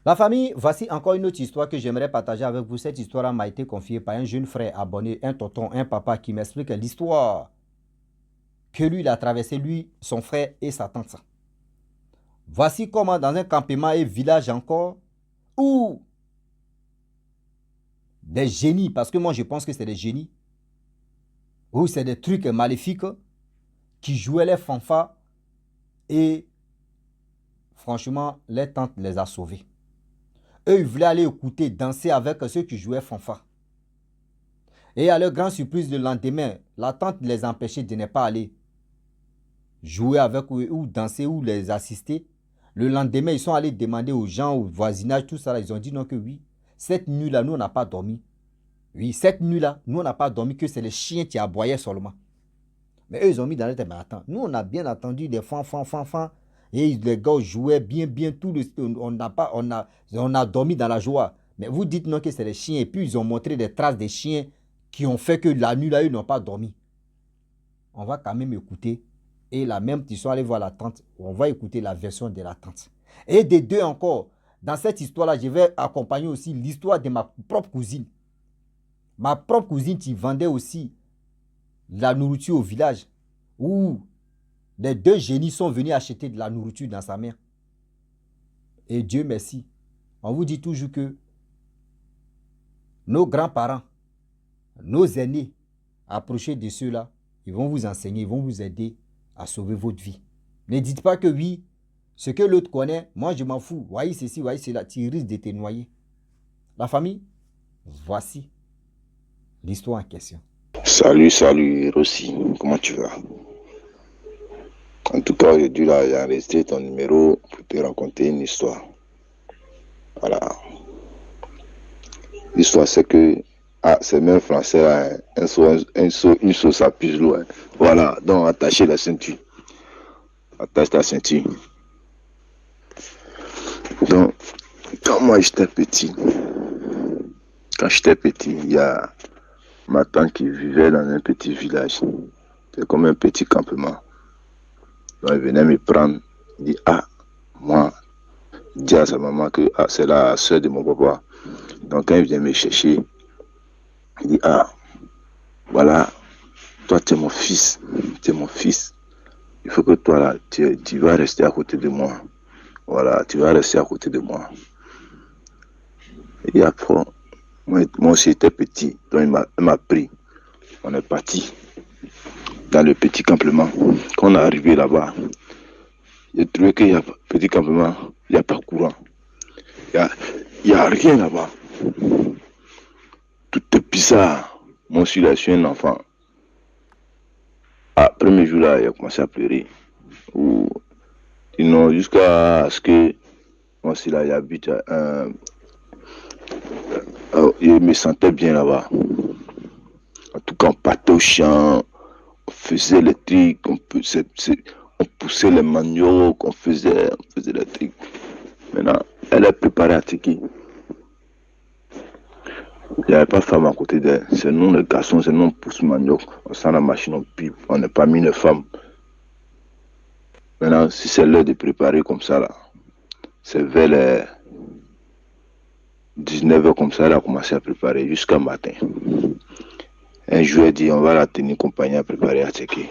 La famille, voici encore une autre histoire que j'aimerais partager avec vous. Cette histoire m'a été confiée par un jeune frère abonné, un tonton, un papa qui m'explique l'histoire que lui, il a traversé, lui, son frère et sa tante. Voici comment dans un campement et village encore, où des génies, parce que moi je pense que c'est des génies, où c'est des trucs maléfiques qui jouaient les fanfares et franchement, les tantes les a sauvés. Eux, ils voulaient aller écouter, danser avec ceux qui jouaient fanfare. Et à leur grande surprise, le lendemain, la tante les empêchait de ne pas aller jouer avec eux ou danser ou les assister. Le lendemain, ils sont allés demander aux gens, au voisinage, tout ça. Là, ils ont dit non que oui. Cette nuit-là, nous, on n'a pas dormi. Oui, cette nuit-là, nous, on n'a pas dormi, que c'est les chiens qui aboyaient seulement. Mais eux, ils ont mis dans la tête, mais attends, nous, on a bien entendu des fanfans. Et les gars jouaient bien, tout le, on a dormi dans la joie. Mais vous dites non que c'est les chiens. Et puis, ils ont montré des traces des chiens qui ont fait que la nuit-là, ils n'ont pas dormi. On va quand même écouter. Et la même, ils sont allés voir la tante. On va écouter la version de la tante. Et des deux encore, dans cette histoire-là, je vais accompagner aussi l'histoire de ma propre cousine. Ma propre cousine qui vendait aussi la nourriture au village, où les deux génies sont venus acheter de la nourriture dans sa main. Et Dieu merci, on vous dit toujours que nos grands-parents, nos aînés, approchez de ceux-là, ils vont vous enseigner, ils vont vous aider à sauver votre vie. Ne dites pas que oui, ce que l'autre connaît, moi je m'en fous. Voyez ceci, voyez cela, tu risques de te noyer. La famille, voici l'histoire en question. Salut Rossi, comment tu vas? En tout cas, j'ai dû là enregistrer ton numéro pour te raconter une histoire. Voilà. L'histoire, c'est que, c'est même français, là, une sauce à plus loin. Voilà, donc attachez la ceinture. Attache ta ceinture. Donc, quand moi j'étais petit, il y a ma tante qui vivait dans un petit village. C'est comme un petit campement. Donc, elle venait me prendre, il dit, moi, dit à sa maman que c'est la soeur de mon papa. Donc quand il vient me chercher, il dit, voilà, toi tu es mon fils, Il faut que toi là, tu vas rester à côté de moi. Voilà, tu vas rester à côté de moi. Et après, moi aussi j'étais petit, donc elle m'a pris. On est parti dans le petit campement. Quand on est arrivé là-bas, j'ai trouvé qu'il y a petit campement, il n'y a pas courant. Il y a rien là-bas. Tout est bizarre. Moi aussi là, je suis un enfant. Premier jour là, il a commencé à pleurer. Sinon, jusqu'à ce que moi aussi là, j'habite, je me sentais bien là-bas. En tout cas, on partait au champ, on faisait les trucs, on poussait les maniocs, on faisait les trucs. Maintenant, elle est préparée à tirer. Il n'y avait pas de femme à côté d'elle. C'est nous les garçons, c'est nous on pousse manioc. On sent la machine, on pipe. On n'est pas mis les femmes. Maintenant, si c'est l'heure de préparer comme ça là, c'est vers les 19h comme ça, elle a commencé à préparer jusqu'à matin. Un jour, elle dit, on va la tenir compagnie à préparer à checker.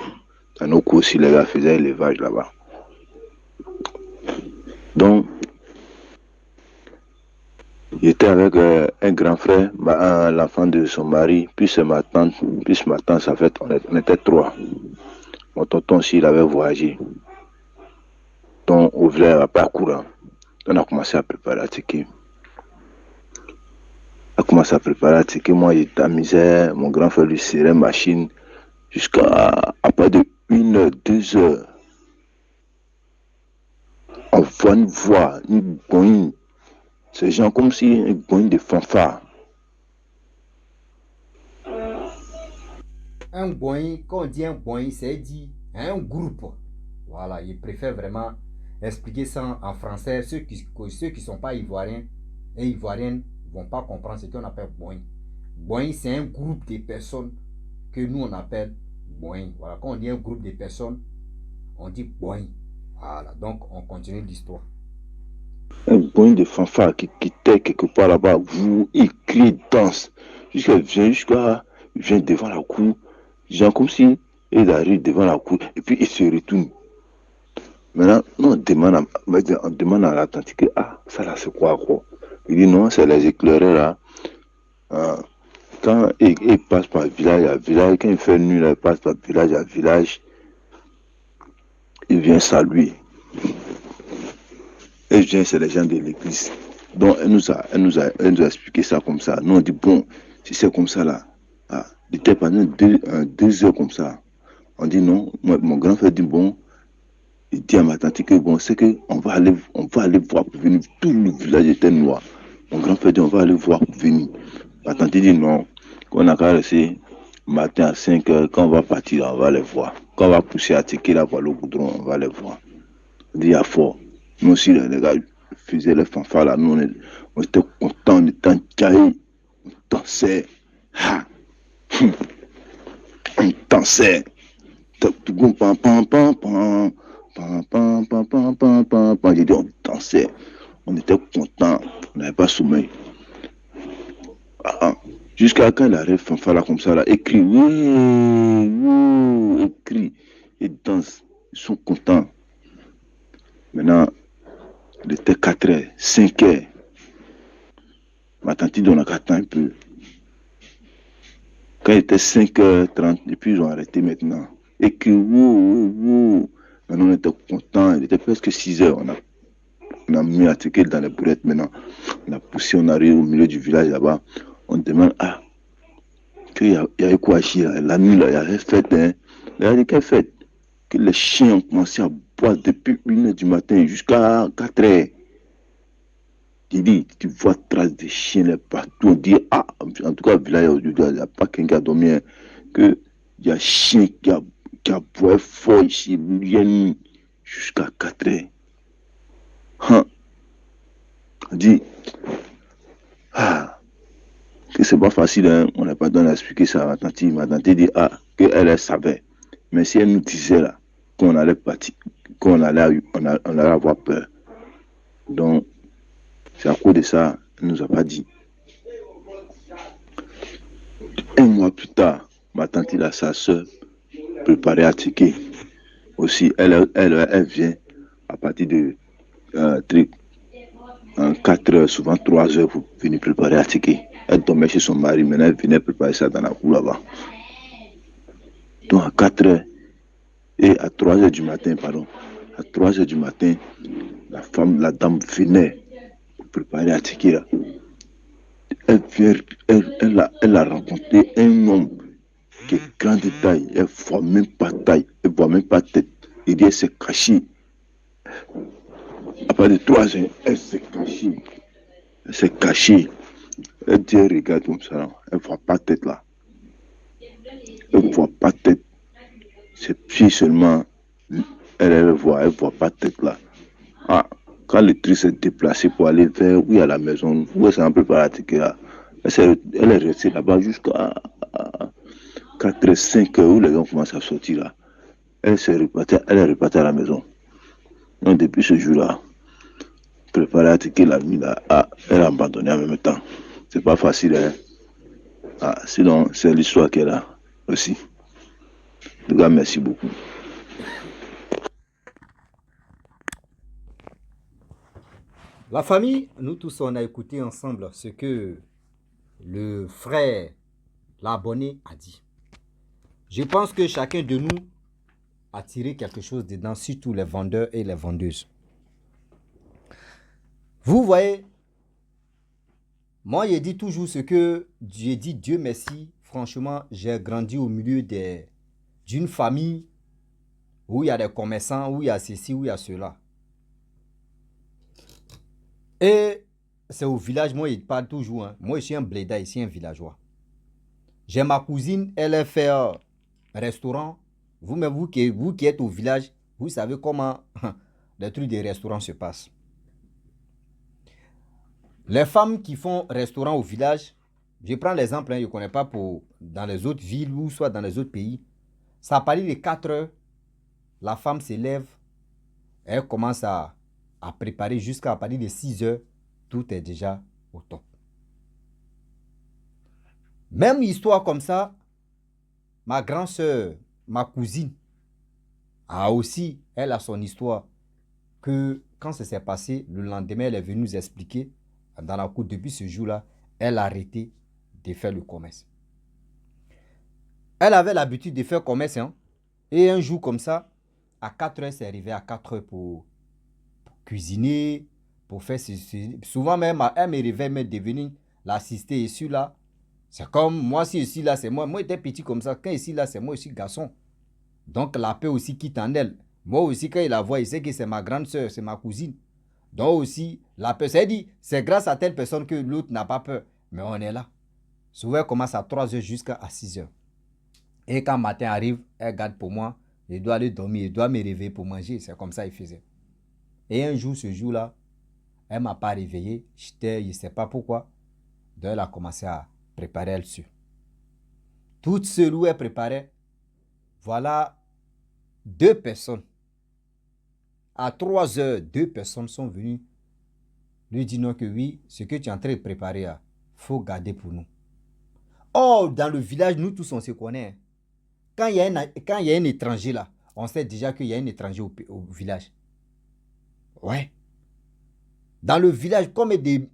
Dans nos cours aussi, les gars faisaient l'élevage là-bas. Donc, j'étais avec un grand frère, l'enfant de son mari, puis ma tante, ça fait, on était trois. Mon tonton aussi, il avait voyagé. Donc, au village, il n'y avait pas courant. On a commencé à préparer à checker. A commencé à préparer à tirer. Moi, j'étais à misère. Mon grand frère lui serrait machine jusqu'à après de 1 heure, 2 heures. On voit une voix, une boine. C'est genre comme si une boine de fanfare. Un boing, quand on dit un boing, c'est dit un groupe. Voilà, il préfère vraiment expliquer ça en français. Ceux qui ne sont pas ivoiriens et ivoiriennes ne vont pas comprendre ce qu'on appelle boing. Boing, c'est un groupe de personnes que nous on appelle boing. Voilà, quand on dit un groupe de personnes, on dit boing. Voilà, donc on continue l'histoire. Un bruit de fanfare qui était quelque part là-bas, vous, il crie, danse, il vient devant la cour, genre comme si il arrive devant la cour, et puis il se retourne. Maintenant, on demande à l'authentique, ah, ça là, c'est quoi? Il dit non, c'est les éclaireurs là. Ah, quand il passe par village à village, quand il fait nuit, là, il passe par village à village, il vient saluer. Et je viens, c'est les gens de l'église. Donc, elle nous a expliqué ça comme ça. Nous, on dit, bon, si c'est comme ça là, ah, il était pendant 2 heures comme ça. On dit non, mon grand frère dit, bon, il dit à ma tante que, bon, c'est que on va aller voir pour venir. Tout le village était noir. Mon grand frère dit, on va aller voir pour venir. Ma tante dit non, qu'on a qu'à rester matin à 5 heures, quand on va partir, on va les voir. Quand on va pousser à ticker la voile au goudron, on va les voir. On dit, à fort. Nous aussi, les gars faisaient les fanfares là, nous, on était contents, on était enjaillés, on dansait. Ha! On dansait. Pam, pam, pam, pam, pam, pam, pam, pam, pam, pam, pam. J'ai dit, on dansait. On était contents, on n'avait pas sommeil. Ah, jusqu'à quand il arrive fanfare là comme ça, là, écrit, oui, écrit, ils dansent, ils sont contents. Maintenant, il était 4 heures, 5 heures. Ma tante dit, on a qu'à attendre un peu. Quand il était 5h30, et puis ils ont arrêté maintenant. Écrit, wow. Maintenant, on était contents, il était presque 6 heures. On a mis à ticket dans les brouettes maintenant. On a poussé, on arrive au milieu du village là-bas. On demande, ah, qu'il y a eu quoi chier la nuit, là, il y avait fête, hein. Il y a dit, quelle fête? Que les chiens ont commencé à boire depuis 1h du matin jusqu'à 4h. Il dit, tu vois traces de chiens là partout. On dit, ah, en tout cas, le village aujourd'hui, il n'y a pas quelqu'un qui a dormi, hein, que il y a chien qui a boire fort ici, nuit jusqu'à 4h. Hein? On dit, ah, que c'est pas facile, hein. On n'a pas donné à expliquer ça à ma tante. Ma tante dit, ah, qu'elle savait. Mais si elle nous disait là, qu'on allait partir, on allait avoir peur. Donc, c'est à cause de ça, elle ne nous a pas dit. Un mois plus tard, ma tante, il a sa soeur préparée à ticket. Aussi, elle vient à partir de 4 heures, souvent 3 heures pour venir préparer à ticket. Elle dormait chez son mari, maintenant elle venait préparer ça dans la cour là-bas. Donc à 4 heures et à 3 heures du matin, pardon, à 3 heures du matin, la dame venait pour préparer à ticket là. Elle a rencontré un homme qui est grand de taille, elle ne voit même pas taille, elle ne voit même pas tête. Il dit, elle s'est cachée. Après de 3 heures, elle s'est cachée. Elle s'est cachée. Elle dit, elle regarde comme ça, elle ne voit pas tête là. Elle ne voit pas tête. Ses pieds seulement, elle voit pas tête là. Ah, quand le tri s'est déplacé pour aller vers où il y a la maison, où elle s'est un peu pratiquée là, elle est restée là-bas jusqu'à 4h, 5h où les gens commencent à sortir là. Elle est repartie à la maison. Donc depuis ce jour-là, préparer à ticket la nuit là, ah, elle a abandonné en même temps. C'est pas facile, hein. Ah, sinon, c'est l'histoire qu'elle a aussi. En tout cas, merci beaucoup. La famille, nous tous, on a écouté ensemble ce que le frère, l'abonné, a dit. Je pense que chacun de nous a tiré quelque chose dedans, surtout les vendeurs et les vendeuses. Vous voyez, moi, j'ai dit toujours ce que j'ai dit, Dieu merci. Franchement, j'ai grandi au milieu d'une famille où il y a des commerçants, où il y a ceci, où il y a cela. Et c'est au village, moi, il parle toujours. Hein. Moi, je suis un bléda ici, un villageois. J'ai ma cousine, elle est fait restaurant. Vous-même, vous qui êtes au village, vous savez comment les trucs des restaurants se passent. Les femmes qui font restaurant au village, je prends l'exemple, hein, je ne connais pas dans les autres villes ou soit dans les autres pays. Ça a parlé de 4 heures, la femme se lève, elle commence à à préparer jusqu'à partir de 6 heures, tout est déjà au top. Même histoire comme ça, ma grande soeur, ma cousine, a aussi, elle a son histoire, que quand ça s'est passé, le lendemain, elle est venue nous expliquer, dans la cour, depuis ce jour-là, elle a arrêté de faire le commerce. Elle avait l'habitude de faire commerce, hein, et un jour comme ça, à 4 heures, c'est arrivé à 4 heures pour cuisiner, pour faire ceci. Souvent même, elle me réveille, mais devenir l'assister ici, là. C'est comme moi, si ici, là, c'est moi. Moi, j'étais petit comme ça. Quand ici, là, c'est moi aussi garçon. Donc, la paix aussi quitte en elle. Moi aussi, quand il la voit, il sait que c'est ma grande soeur, c'est ma cousine. Donc aussi, la peur, c'est dit, c'est grâce à telle personne que l'autre n'a pas peur. Mais on est là. Souvent, elle commence à 3 heures jusqu'à 6 heures. Et quand le matin arrive, elle garde pour moi. Je dois aller dormir, je dois me réveiller pour manger. C'est comme ça qu'il faisait. Et un jour, ce jour-là, elle ne m'a pas réveillé. Je ne sais pas pourquoi. Donc, elle a commencé à préparer elle dessus. Toute seule où elle préparait, voilà 2 personnes. À 3 heures, 2 personnes sont venues lui dire non que oui, ce que tu es en train de préparer, il faut garder pour nous. Or, dans le village, nous tous, on se connaît. Quand il y a un étranger là, on sait déjà qu'il y a un étranger au village. Ouais. Dans le village, comme des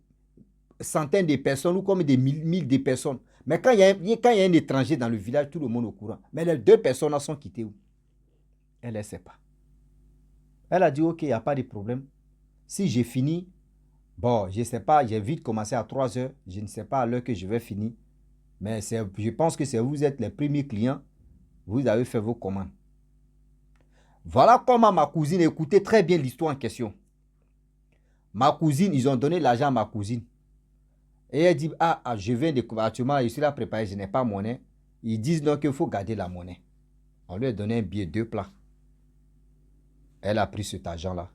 centaines de personnes ou comme des mille de personnes. Mais quand il y a un étranger dans le village, tout le monde est au courant. Mais les 2 personnes sont quittées où? Elle ne sait pas. Elle a dit, ok, il n'y a pas de problème. Si j'ai fini, bon, je ne sais pas, j'ai vite commencé à 3 heures. Je ne sais pas à l'heure que je vais finir. Mais je pense que vous êtes les premiers clients. Vous avez fait vos commandes. Voilà comment ma cousine, écoutez très bien l'histoire en question. Ma cousine, ils ont donné l'argent à ma cousine. Et elle dit, je viens de actuellement, je suis là préparé, je n'ai pas monnaie. Ils disent donc qu'il faut garder la monnaie. On lui a donné un billet 2 plats. Elle a pris cet argent-là.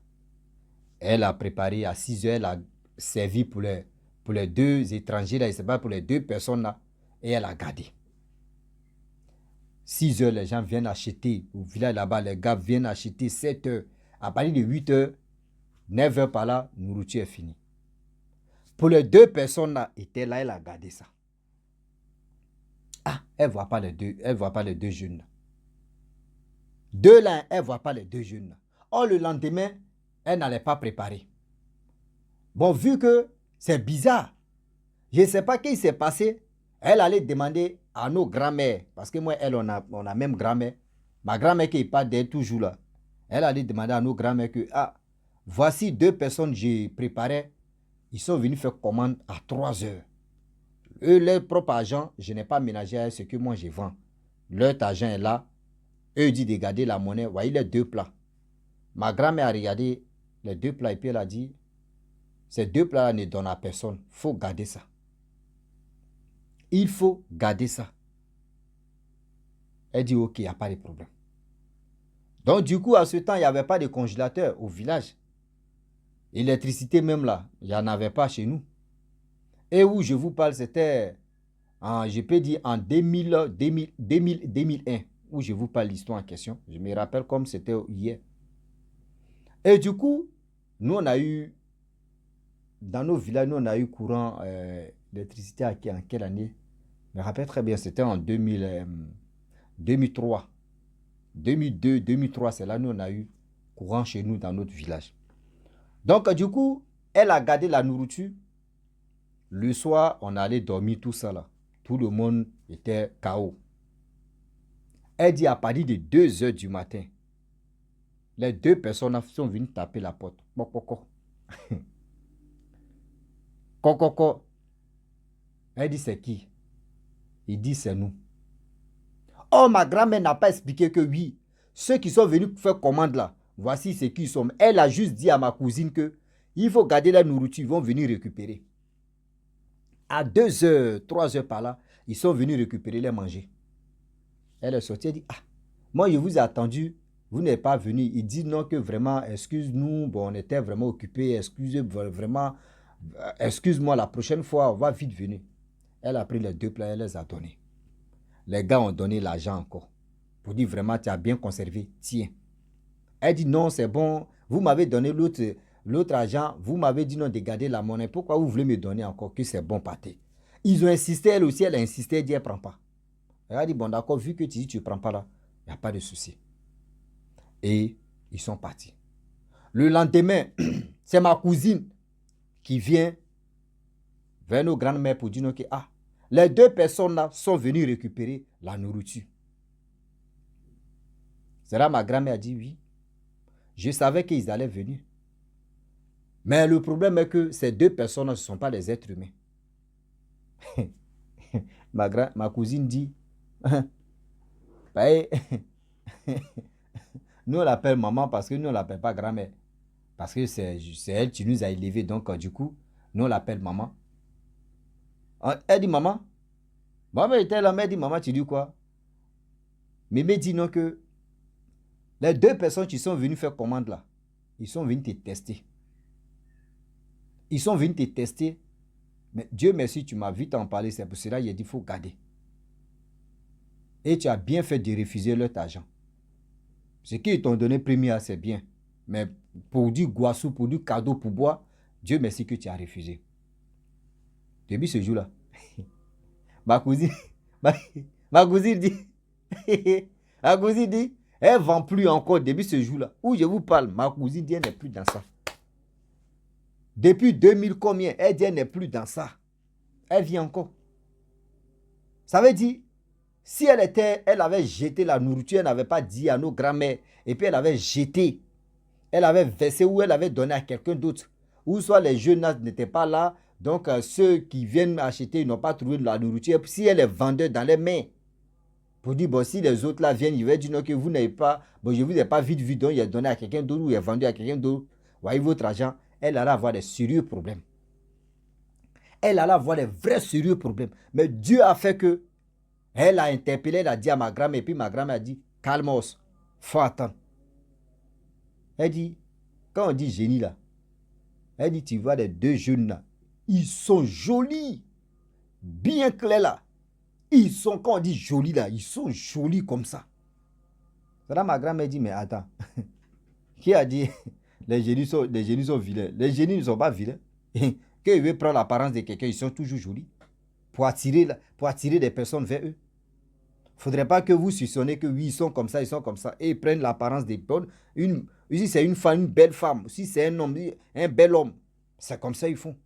Elle a préparé à 6 heures, elle a servi pour les 2 étrangers, là, je ne sais pas, pour les 2 personnes là. Et elle a gardé. 6 heures, les gens viennent acheter. Au village là-bas, les gars viennent acheter 7 heures. À partir de 8 heures, 9 heures par là, nourriture est finie. Pour les 2 personnes là, étaient là, elle a gardé ça. Elle ne voit pas les 2, elle voit pas les 2 jeunes là. 2 là, elle ne voit pas les 2 jeunes là. Or, le lendemain, elle n'allait pas préparer. Bon, vu que c'est bizarre, je ne sais pas ce qui s'est passé, elle allait demander à nos grands-mères, parce que moi, elle, on a même grand-mère, ma grand-mère qui n'est pas d'elle toujours là, elle allait demander à nos grands-mères que, voici 2 personnes que j'ai préparées, ils sont venus faire commande à 3 heures. Eux, leur propre argent, je n'ai pas ménagé à ce que moi je vends. Leur argent est là, eux disent de garder la monnaie, voyez les 2 plats. Ma grand-mère a regardé les 2 plats et puis elle a dit, ces 2 plats ne donnent à personne, il faut garder ça. Il faut garder ça. Elle dit, ok, il n'y a pas de problème. Donc, du coup, à ce temps, il n'y avait pas de congélateur au village. L'électricité même là, il n'y en avait pas chez nous. Et où je vous parle, c'était, je peux dire, en 2001, où je vous parle l'histoire en question. Je me rappelle comme c'était hier. Et du coup, nous, on a eu, dans nos villages, nous, on a eu courant d'électricité en quelle année? Je me rappelle très bien, c'était en 2003. 2002, 2003, c'est là nous on a eu courant chez nous dans notre village. Donc du coup, elle a gardé la nourriture. Le soir, on allait dormir tout ça là. Tout le monde était KO. Elle dit à partir de 2 heures du matin, les 2 personnes sont venues taper la porte. Kokoko. Kokoko. Elle dit c'est qui? Il dit c'est nous. Oh, ma grand-mère n'a pas expliqué que oui, ceux qui sont venus faire commande là, voici ce qu'ils sont. Elle a juste dit à ma cousine que il faut garder la nourriture, ils vont venir récupérer. À 2 heures, 3 heures par là, ils sont venus récupérer les manger. Elle est sortie, elle dit, moi je vous ai attendu, vous n'êtes pas venu. Il dit non que vraiment, excuse-nous, bon, on était vraiment occupés, excuse-moi, la prochaine fois, on va vite venir. Elle a pris les 2 plats, elle les a donnés. Les gars ont donné l'argent encore. Pour dire vraiment, tu as bien conservé. Tiens. Elle dit non, c'est bon. Vous m'avez donné l'autre. l'autre agent, vous m'avez dit non de garder la monnaie. Pourquoi vous voulez me donner encore que c'est bon pâté? Ils ont insisté, elle aussi, elle a insisté, elle dit elle ne prend pas. Elle a dit, bon d'accord, vu que tu dis tu ne prends pas là, il n'y a pas de souci. Et ils sont partis. Le lendemain, c'est ma cousine qui vient vers nos grandes-mères pour dire que les deux personnes-là sont venues récupérer la nourriture. C'est là ma grand-mère a dit oui. Je savais qu'ils allaient venir. Mais le problème est que ces deux personnes ne sont pas des êtres humains. ma cousine dit, nous on l'appelle maman parce que nous on ne l'appelle pas grand-mère. Parce que c'est elle qui nous a élevés. Donc du coup, nous on l'appelle maman. Elle dit maman. Maman était là, mais elle dit maman, tu dis quoi? Mémé dit non que les deux personnes qui sont venues faire commande là, ils sont venus te tester. Ils sont venus te tester. Mais Dieu merci, tu m'as vite en parlé. C'est pour cela qu'il a dit il faut garder. Et tu as bien fait de refuser leur argent. Ce qu'ils t'ont donné premier, c'est bien. Mais pour du guassou, pour du cadeau, pour boire, Dieu merci que tu as refusé. Depuis ce jour-là, ma cousine dit, ma cousine dit, elle ne vend plus encore depuis ce jour-là. Où je vous parle, ma cousine dit, elle n'est plus dans ça. Depuis 2000 combien, elle dit, elle n'est plus dans ça. Elle vit encore. Ça veut dire, si elle avait jeté la nourriture, elle n'avait pas dit à nos grands-mères, et puis elle avait jeté, elle avait versé ou elle avait donné à quelqu'un d'autre, ou soit les jeunes n'étaient pas là, donc ceux qui viennent acheter n'ont pas trouvé de la nourriture, si elle est vendeur dans les mains, pour dire, bon, si les autres là viennent, ils vont dire non, que vous n'avez pas, bon, je ne vous ai pas vite vu, donc il a donné à quelqu'un d'autre, ou il a vendu à quelqu'un d'autre, voyez votre argent, elle allait avoir des sérieux problèmes. Elle allait avoir des vrais sérieux problèmes. Mais Dieu a fait que, elle a interpellé, elle a dit à ma grand-mère, et puis ma grand-mère a dit, calmos, faut attendre. Elle dit, quand on dit génie là, elle dit, tu vois les deux jeunes là, ils sont jolis, bien clairs là. Ils sont, quand on dit jolis là, ils sont jolis comme ça. C'est là ma grand-mère dit, mais attends, qui a dit, les génies sont vilains? Les génies ne sont pas vilains. Quand ils veulent prendre l'apparence de quelqu'un, ils sont toujours jolis. Pour attirer des personnes vers eux. Il ne faudrait pas que vous soupçonnez que oui, ils sont comme ça, et ils prennent l'apparence des bonnes. Si c'est une femme, une belle femme, si c'est un homme, un bel homme, c'est comme ça ils font.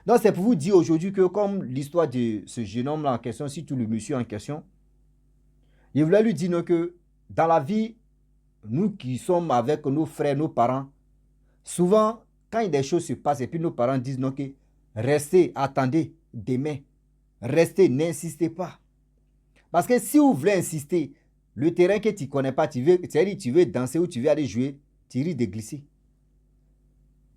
Donc c'est pour vous dire aujourd'hui que comme l'histoire de ce jeune homme-là en question, surtout le monsieur en question, je voulais lui dire que dans la vie, nous qui sommes avec nos frères, nos parents, souvent, quand des choses se passent et puis nos parents disent non, que restez, attendez demain, restez, n'insistez pas. Parce que si vous voulez insister, le terrain que tu ne connais pas, tu veux danser ou tu veux aller jouer, tu risques de glisser.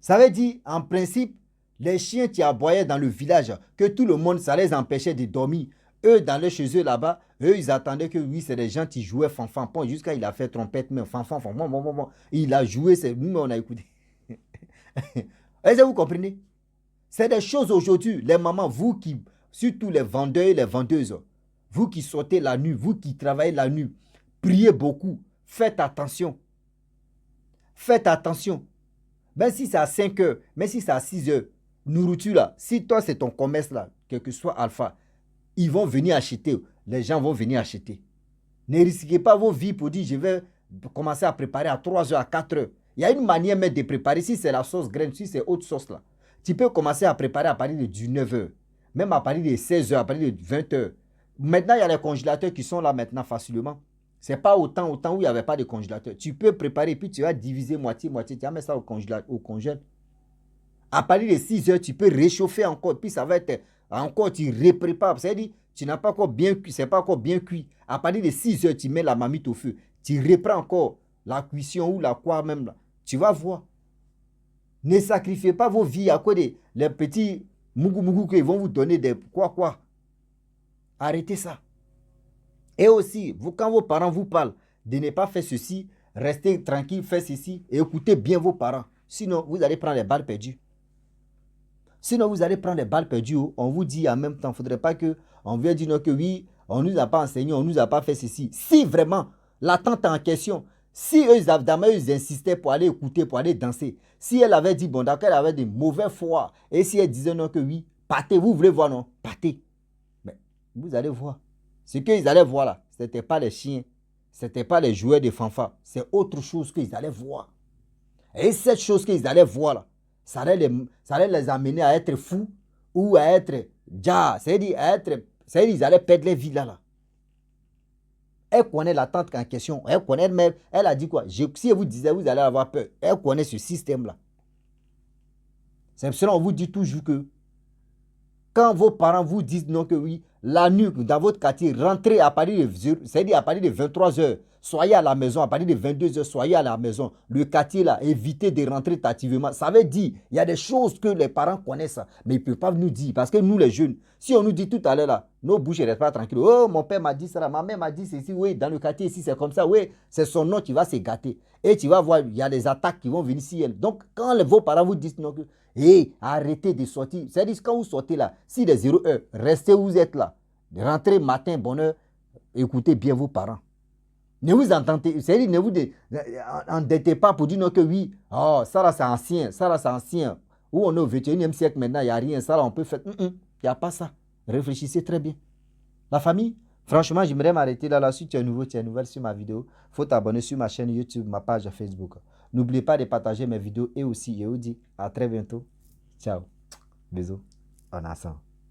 Ça veut dire, en principe, les chiens qui aboyaient dans le village, que tout le monde, ça les empêchait de dormir. Eux, dans les chez eux là-bas, eux, ils attendaient que oui, c'est des gens qui jouaient fanfan. Jusqu'à il a fait trompette, mais fanfan. Il a joué, nous, on a écouté. Est-ce que vous comprenez? C'est des choses aujourd'hui, les mamans, vous qui, surtout les vendeurs et les vendeuses, vous qui sortez la nuit, vous qui travaillez la nuit, priez beaucoup, faites attention. Faites attention. Même si c'est à 5 heures, même si c'est à 6 heures, nourriture là, si toi c'est ton commerce là, quel que soit Alpha, ils vont venir acheter, les gens vont venir acheter. Ne risquez pas vos vies pour dire je vais commencer à préparer à 3 heures, à 4 heures. Il y a une manière même de préparer, si c'est la sauce graine, si c'est autre sauce là. Tu peux commencer à préparer à partir de 19 heures, même à partir de 16 heures, à partir de 20 heures. Maintenant, il y a les congélateurs qui sont là maintenant facilement. Ce n'est pas autant où il n'y avait pas de congélateur. Tu peux préparer, puis tu vas diviser moitié-moitié. Tu vas mettre ça au congèle. À partir de 6 heures, tu peux réchauffer encore. Puis ça va être encore, tu reprépares. C'est-à-dire, tu n'as pas encore bien cuit. Ce n'est pas encore bien cuit. À partir de 6 heures, tu mets la marmite au feu. Tu reprends encore la cuisson ou la quoi même là. Tu vas voir. Ne sacrifiez pas vos vies à quoi les petits mougou qu'ils vont vous donner des quoi. Arrêtez ça. Et aussi, quand vos parents vous parlent de ne pas faire ceci, restez tranquille, faites ceci et écoutez bien vos parents. Sinon, vous allez prendre les balles perdues. On vous dit en même temps, il ne faudrait pas qu'on vienne dire que oui, on ne nous a pas enseigné, on ne nous a pas fait ceci. Si vraiment, la tante en question, Si eux, ils insistaient pour aller écouter, pour aller danser, si elle avait dit, bon, d'accord, elle avait de mauvais foi, et si elle disait non que oui, partez, vous voulez voir, non, partez. Mais vous allez voir. Ce qu'ils allaient voir là, ce n'était pas les chiens, ce n'était pas les joueurs de fanfare, c'est autre chose qu'ils allaient voir. Et cette chose qu'ils allaient voir là, ça allait les amener à être fous ou à être ja, c'est-à-dire ils allaient perdre les vies là. Elle connaît la tante en question, elle connaît même, elle a dit quoi? Si elle vous disait, vous allez avoir peur, elle connaît ce système-là. C'est pour cela qu'on vous dit toujours que quand vos parents vous disent non que oui, la nuit dans votre quartier, rentrez à partir de, c'est-à-dire à partir de 23h, soyez à la maison, à partir de 22h, soyez à la maison. Le quartier là, évitez de rentrer tardivement. Ça veut dire, il y a des choses que les parents connaissent, mais ils ne peuvent pas nous dire. Parce que nous les jeunes, si on nous dit tout à l'heure là, nos bouches ne restent pas tranquilles. Oh, mon père m'a dit ça, ma mère m'a dit ceci, oui, dans le quartier ici, c'est comme ça, oui, c'est son nom qui va se gâter. Et tu vas voir, il y a des attaques qui vont venir si elle. Donc, quand vos parents vous disent non, hey, arrêtez de sortir. C'est-à-dire, quand vous sortez là, si les 0 heures, restez où vous êtes là. Rentrez matin, bonne heure, écoutez bien vos parents. Ne vous entendez, c'est-à-dire, ne vous endettez pas pour dire non que oui, oh, ça là c'est ancien, ça là c'est ancien. Ou on est au 21e siècle maintenant, il n'y a rien, ça là on peut faire. Il n'y a pas ça. Réfléchissez très bien. La famille, franchement, j'aimerais m'arrêter là. Si tu es nouveau, tu es nouvelle sur ma vidéo, il faut t'abonner sur ma chaîne YouTube, ma page Facebook. N'oubliez pas de partager mes vidéos et aussi, je vous dis à très bientôt. Ciao. Bisous. En ensemble.